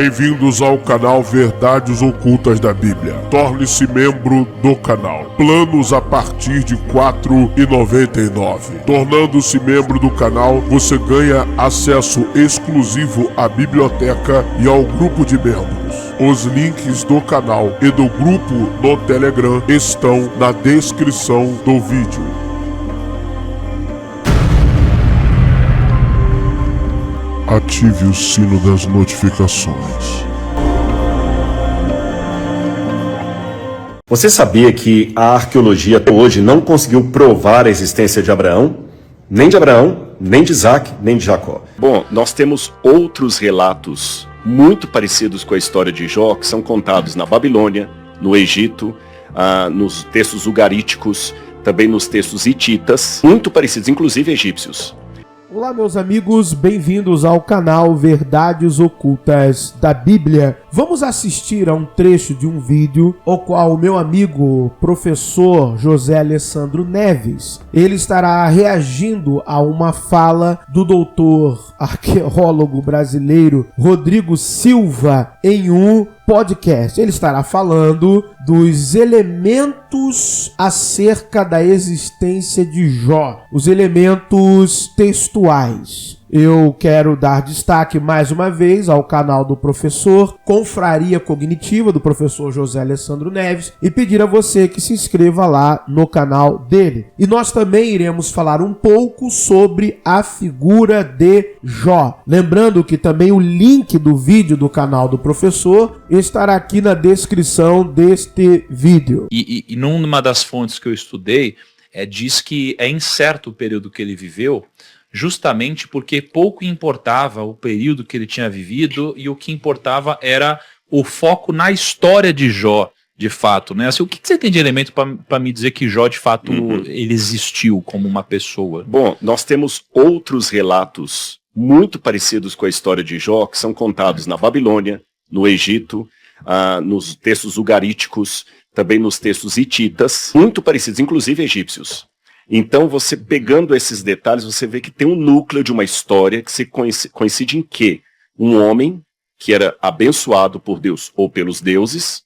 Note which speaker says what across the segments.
Speaker 1: Bem-vindos ao canal Verdades Ocultas da Bíblia. Torne-se membro do canal. Planos a partir de R$ 4,99. Tornando-se membro do canal, você ganha acesso exclusivo à biblioteca e ao grupo de membros. Os links do canal e do grupo no Telegram estão na descrição do vídeo. Ative o sino das notificações.
Speaker 2: Você sabia que a arqueologia até hoje não conseguiu provar a existência de Abraão, nem de Isaac, nem de Jacó?
Speaker 3: Bom, nós temos outros relatos muito parecidos com a história de Jó, que são contados na Babilônia, no Egito, nos textos ugaríticos, também nos textos hititas, muito parecidos, inclusive egípcios.
Speaker 4: Olá, meus amigos, bem-vindos ao canal Verdades Ocultas da Bíblia. Vamos assistir a um trecho de um vídeo ao qual o meu amigo professor José Alessandro Neves, ele estará reagindo a uma fala do doutor arqueólogo brasileiro Rodrigo Silva em um podcast. Ele estará falando dos elementos acerca da existência de Jó, os elementos textuais. Eu quero dar destaque mais uma vez ao canal do professor Confraria Cognitiva, do professor José Alessandro Neves, e pedir a você que se inscreva lá no canal dele. E nós também iremos falar um pouco sobre a figura de Jó. Lembrando que também o link do vídeo do canal do professor estará aqui na descrição deste vídeo.
Speaker 5: E numa das fontes que eu estudei, diz que é incerto o período que ele viveu, justamente porque pouco importava o período que ele tinha vivido e o que importava era o foco na história de Jó, de fato, né? Assim, o que você tem de elemento para me dizer que Jó, de fato, ele existiu como uma pessoa?
Speaker 3: Bom, nós temos outros relatos muito parecidos com a história de Jó, que são contados na Babilônia, no Egito, nos textos ugaríticos, também nos textos hititas, muito parecidos, inclusive egípcios. Então, você pegando esses detalhes, você vê que tem um núcleo de uma história que se coincide em que um homem que era abençoado por Deus ou pelos deuses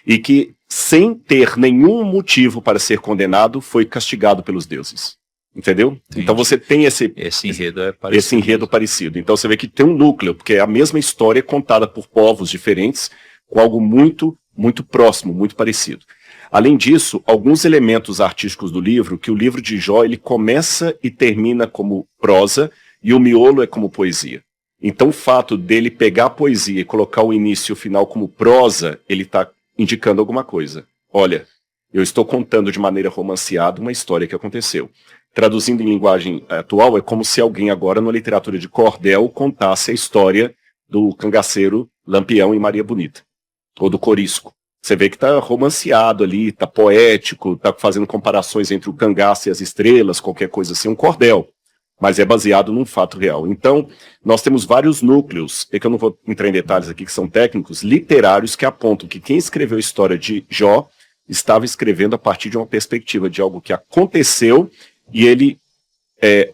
Speaker 3: e que, sem ter nenhum motivo para ser condenado, foi castigado pelos deuses. Entendeu? Entendi. Então você tem esse enredo parecido. Então você vê que tem um núcleo, porque é a mesma história contada por povos diferentes, com algo muito, muito próximo, muito parecido. Além disso, alguns elementos artísticos do livro, que o livro de Jó, ele começa e termina como prosa, e o miolo é como poesia. Então o fato dele pegar a poesia e colocar o início e o final como prosa, ele está indicando alguma coisa. Olha, eu estou contando de maneira romanceada uma história que aconteceu. Traduzindo em linguagem atual, é como se alguém agora, na literatura de cordel, contasse a história do cangaceiro Lampião e Maria Bonita, ou do Corisco. Você vê que está romanceado ali, está poético, está fazendo comparações entre o cangaço e as estrelas, qualquer coisa assim, um cordel, mas é baseado num fato real. Então, nós temos vários núcleos, e que eu não vou entrar em detalhes aqui, que são técnicos, literários, que apontam que quem escreveu a história de Jó estava escrevendo a partir de uma perspectiva de algo que aconteceu e ele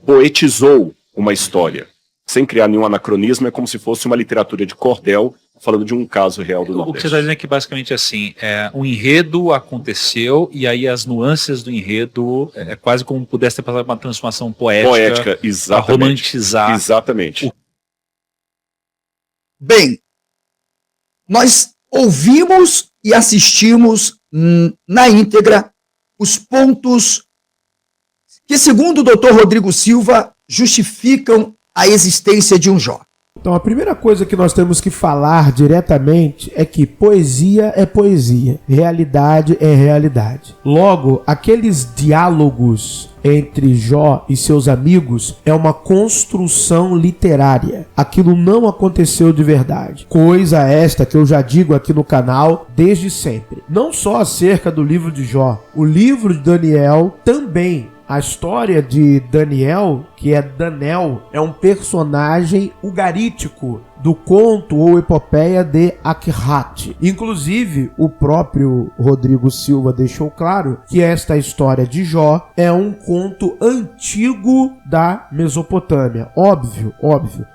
Speaker 3: poetizou uma história. Sem criar nenhum anacronismo, é como se fosse uma literatura de cordel falando de um caso real do Nordeste.
Speaker 5: O que você está dizendo é que basicamente assim, o enredo aconteceu e aí as nuances do enredo é quase como pudesse ter passado uma transformação poética
Speaker 3: exatamente.
Speaker 5: Para romantizar.
Speaker 3: Exatamente.
Speaker 6: Bem, nós ouvimos e assistimos na íntegra os pontos que, segundo o Dr. Rodrigo Silva, justificam a existência de um Jó.
Speaker 4: Então, a primeira coisa que nós temos que falar diretamente é que poesia é poesia, realidade é realidade. Logo, aqueles diálogos entre Jó e seus amigos é uma construção literária. Aquilo não aconteceu de verdade. Coisa esta que eu já digo aqui no canal desde sempre. Não só acerca do livro de Jó, o livro de Daniel também A história de Daniel, que é Danel, é um personagem ugarítico do conto ou epopeia de Akhrat. Inclusive, o próprio Rodrigo Silva deixou claro que esta história de Jó é um conto antigo da Mesopotâmia. Óbvio.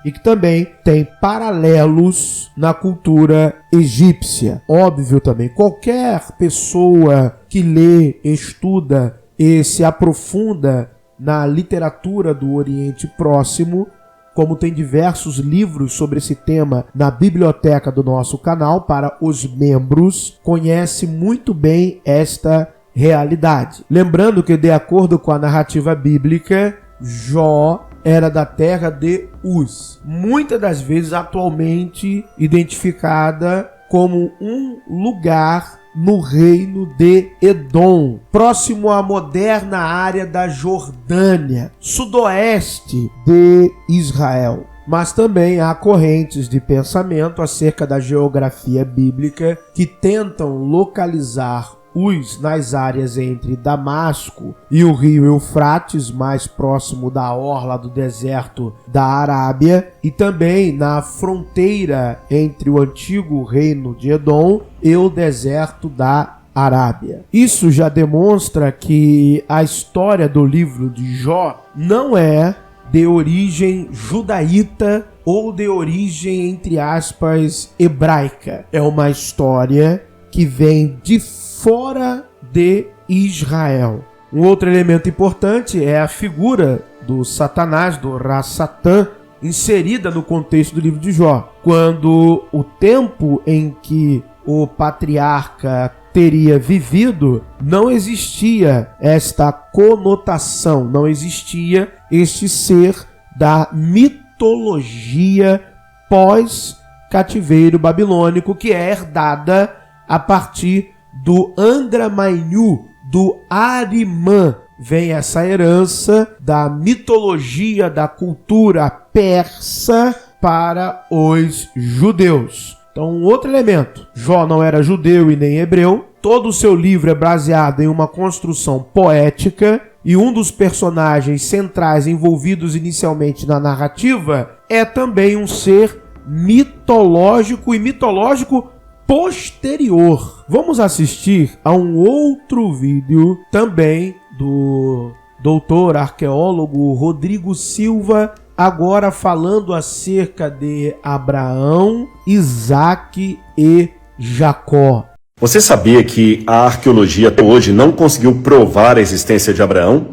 Speaker 4: E que também tem paralelos na cultura egípcia. Óbvio também. Qualquer pessoa que lê, estuda e se aprofunda na literatura do Oriente Próximo, como tem diversos livros sobre esse tema na biblioteca do nosso canal para os membros, conhece muito bem esta realidade. Lembrando que, de acordo com a narrativa bíblica, Jó era da terra de Uz, muitas das vezes atualmente identificada como um lugar no reino de Edom, próximo à moderna área da Jordânia, sudoeste de Israel. Mas também há correntes de pensamento acerca da geografia bíblica que tentam localizar Uz nas áreas entre Damasco e o rio Eufrates, mais próximo da orla do deserto da Arábia, e também na fronteira entre o antigo reino de Edom e o deserto da Arábia. Isso já demonstra que a história do livro de Jó não é de origem judaíta ou de origem, entre aspas, hebraica. É uma história que vem de fora de Israel. Um outro elemento importante é a figura do Satanás, do Ra-Satã, inserida no contexto do livro de Jó. Quando o tempo em que o patriarca teria vivido, não existia esta conotação, não existia este ser da mitologia pós-cativeiro babilônico que é herdada a partir do Angra Mainyu, do Arimã. Vem essa herança da mitologia, da cultura persa para os judeus. Então, um outro elemento. Jó não era judeu e nem hebreu. Todo o seu livro é baseado em uma construção poética e um dos personagens centrais envolvidos inicialmente na narrativa é também um ser mitológico e mitológico posterior. Vamos assistir a um outro vídeo também do doutor arqueólogo Rodrigo Silva, agora falando acerca de Abraão, Isaque e Jacó.
Speaker 2: Você sabia que a arqueologia até hoje não conseguiu provar a existência de Abraão,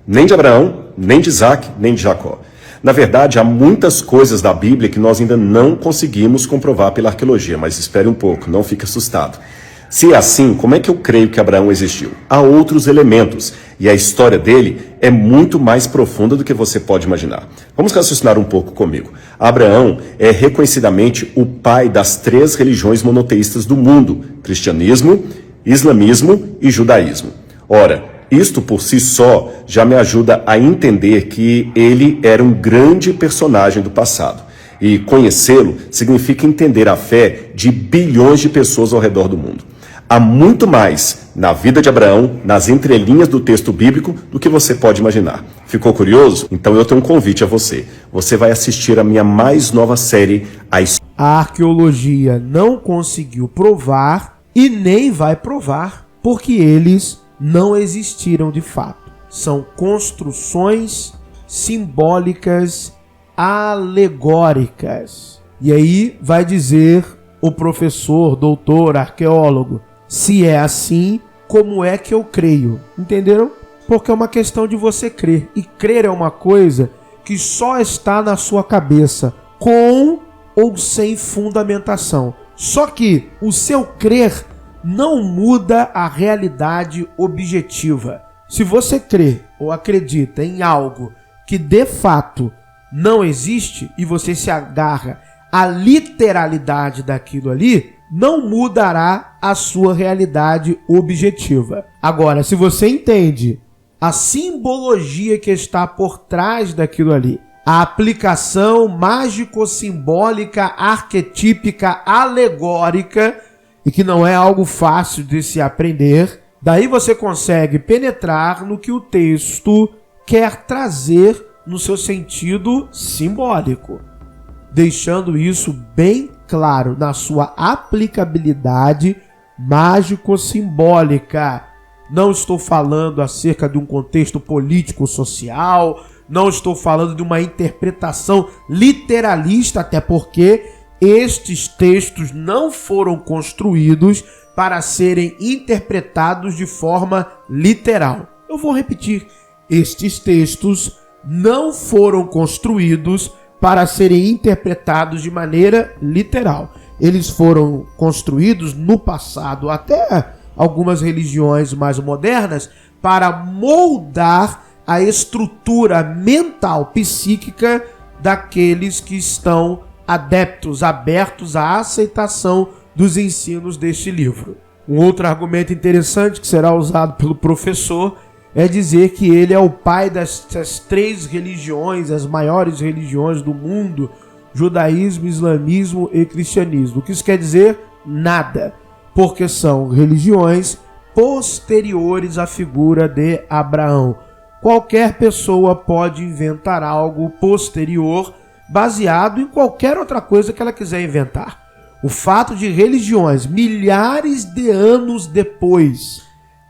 Speaker 2: nem de Isaque, nem de Jacó? Na verdade, há muitas coisas da Bíblia que nós ainda não conseguimos comprovar pela arqueologia, mas espere um pouco, não fique assustado. Se é assim, como é que eu creio que Abraão existiu? Há outros elementos, e a história dele é muito mais profunda do que você pode imaginar. Vamos raciocinar um pouco comigo. Abraão é reconhecidamente o pai das 3 religiões monoteístas do mundo: cristianismo, islamismo e judaísmo. Ora, isto por si só já me ajuda a entender que ele era um grande personagem do passado. E conhecê-lo significa entender a fé de bilhões de pessoas ao redor do mundo. Há muito mais na vida de Abraão, nas entrelinhas do texto bíblico, do que você pode imaginar. Ficou curioso? Então eu tenho um convite a você. Você vai assistir a minha mais nova série,
Speaker 4: A arqueologia não conseguiu provar e nem vai provar, porque eles não existiram de fato. São construções simbólicas, alegóricas. E aí vai dizer o professor, doutor, arqueólogo: se é assim, como é que eu creio? Entenderam? Porque é uma questão de você crer. E crer é uma coisa que só está na sua cabeça, com ou sem fundamentação. Só que o seu crer não muda a realidade objetiva. Se você crê ou acredita em algo que de fato não existe e você se agarra à literalidade daquilo ali, não mudará a sua realidade objetiva. Agora, se você entende a simbologia que está por trás daquilo ali, a aplicação mágico-simbólica, arquetípica, alegórica, e que não é algo fácil de se aprender, Daí você consegue penetrar no que o texto quer trazer no seu sentido simbólico, deixando isso bem claro na sua aplicabilidade mágico-simbólica. Não estou falando acerca de um contexto político-social, não estou falando de uma interpretação literalista, até porque estes textos não foram construídos para serem interpretados de forma literal. Eu vou repetir, estes textos não foram construídos para serem interpretados de maneira literal. Eles foram construídos no passado, até algumas religiões mais modernas, para moldar a estrutura mental, psíquica daqueles que estão adeptos, abertos à aceitação dos ensinos deste livro. Um outro argumento interessante que será usado pelo professor é dizer que ele é o pai das três religiões, as maiores religiões do mundo: judaísmo, islamismo e cristianismo. O que isso quer dizer? Nada, porque são religiões posteriores à figura de Abraão. Qualquer pessoa pode inventar algo posterior baseado em qualquer outra coisa que ela quiser inventar. O fato de religiões milhares de anos depois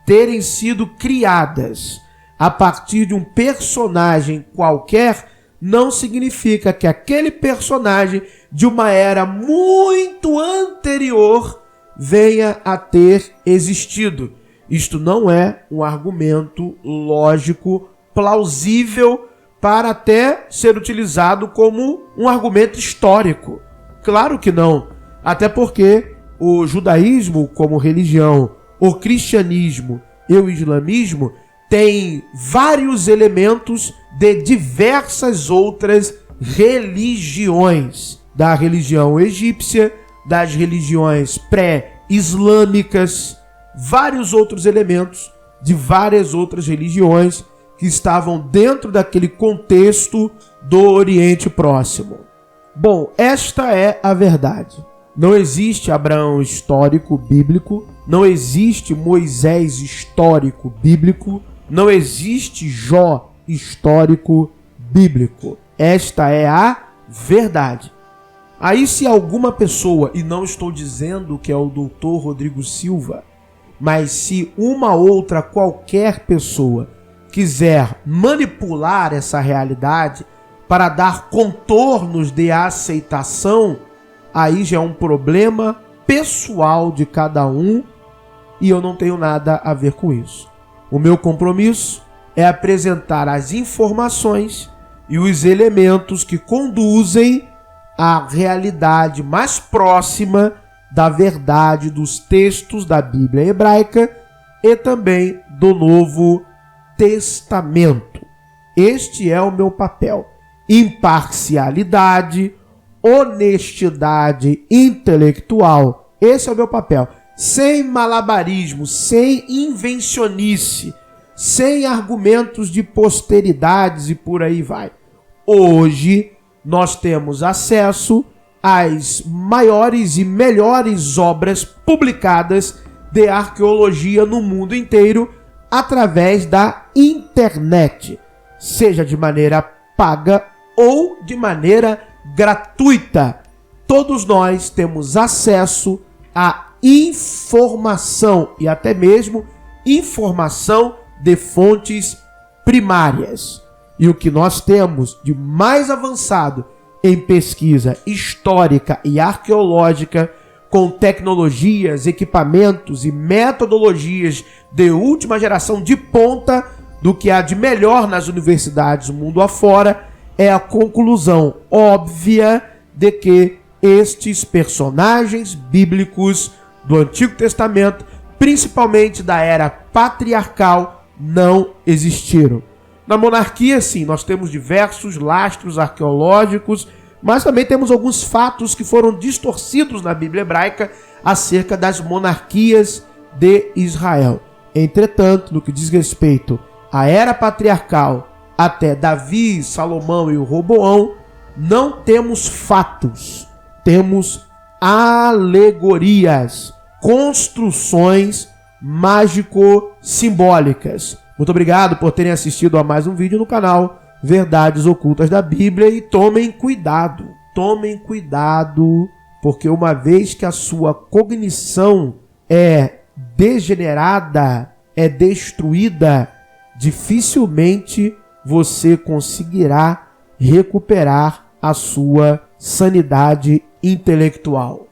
Speaker 4: terem sido criadas a partir de um personagem qualquer não significa que aquele personagem de uma era muito anterior venha a ter existido. Isto não é um argumento lógico, plausível, para até ser utilizado como um argumento histórico. Claro que não. Até porque o judaísmo como religião, o cristianismo e o islamismo têm vários elementos de diversas outras religiões. Da religião egípcia, das religiões pré-islâmicas, vários outros elementos de várias outras religiões que estavam dentro daquele contexto do Oriente Próximo. Bom, esta é a verdade. Não existe Abraão histórico bíblico, não existe Moisés histórico bíblico, não existe Jó histórico bíblico. Esta é a verdade. Aí, se alguma pessoa, e não estou dizendo que é o Dr. Rodrigo Silva, mas se uma outra qualquer pessoa quiser manipular essa realidade para dar contornos de aceitação, aí já é um problema pessoal de cada um e eu não tenho nada a ver com isso. O meu compromisso é apresentar as informações e os elementos que conduzem à realidade mais próxima da verdade dos textos da Bíblia hebraica e também do Novo Testamento. Este é o meu papel. Imparcialidade, honestidade intelectual. Esse é o meu papel. Sem malabarismo, sem invencionice, sem argumentos de posteridades e por aí vai. Hoje nós temos acesso às maiores e melhores obras publicadas de arqueologia no mundo inteiro através da internet, seja de maneira paga ou de maneira gratuita. Todos nós temos acesso à informação e até mesmo informação de fontes primárias. E o que nós temos de mais avançado em pesquisa histórica e arqueológica, com tecnologias, equipamentos e metodologias de última geração de ponta do que há de melhor nas universidades mundo afora, é a conclusão óbvia de que estes personagens bíblicos do Antigo Testamento, principalmente da era patriarcal, não existiram. Na monarquia, sim, nós temos diversos lastros arqueológicos, mas também temos alguns fatos que foram distorcidos na Bíblia hebraica acerca das monarquias de Israel. Entretanto, no que diz respeito à era patriarcal, até Davi, Salomão e o Roboão, não temos fatos, temos alegorias, construções mágico-simbólicas. Muito obrigado por terem assistido a mais um vídeo no canal Verdades Ocultas da Bíblia e tomem cuidado, porque uma vez que a sua cognição é degenerada, é destruída, dificilmente você conseguirá recuperar a sua sanidade intelectual.